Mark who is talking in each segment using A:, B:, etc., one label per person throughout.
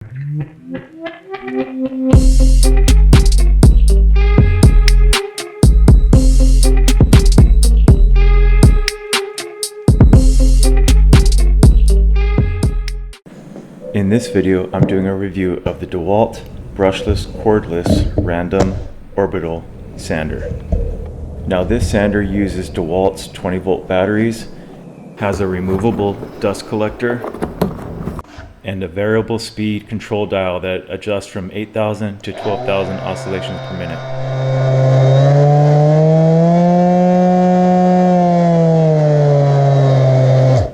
A: In this video, I'm doing a review of the DeWalt brushless cordless random Orbital sander. Now this sander uses DeWalt's 20-volt batteries, has a removable dust collector, and a variable speed control dial that adjusts from 8,000 to 12,000 oscillations per minute.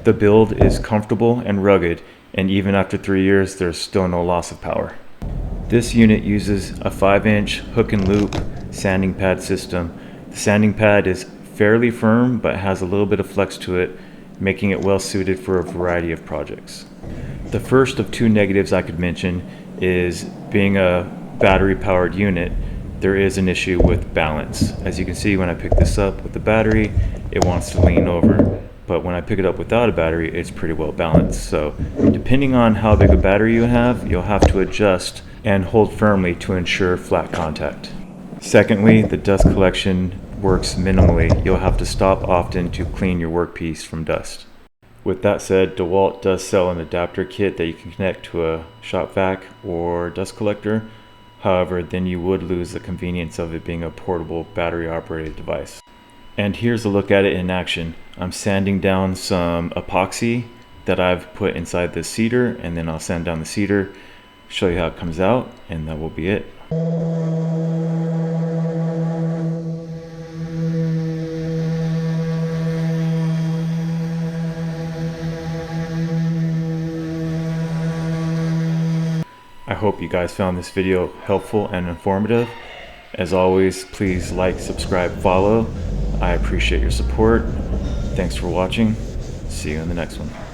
A: The build is comfortable and rugged, and even after 3 years, there's still no loss of power. This unit uses a 5-inch hook and loop sanding pad system. The sanding pad is fairly firm, but has a little bit of flex to it, making it well suited for a variety of projects. The first of two negatives I could mention is being a battery powered unit, there is an issue with balance. As you can see, when I pick this up with the battery, it wants to lean over. But when I pick it up without a battery, it's pretty well balanced. So depending on how big a battery you have, you'll have to adjust and hold firmly to ensure flat contact. Secondly, the dust collection works minimally. You'll have to stop often to clean your workpiece from dust. With that said, DeWalt does sell an adapter kit that you can connect to a shop vac or dust collector. However, then you would lose the convenience of it being a portable battery operated device. And here's a look at it in action. I'm sanding down some epoxy that I've put inside the cedar, and then I'll sand down the cedar, show you how it comes out, and that will be it. I hope you guys found this video helpful and informative. As always, please like, subscribe, follow. I appreciate your support. Thanks for watching. See you in the next one.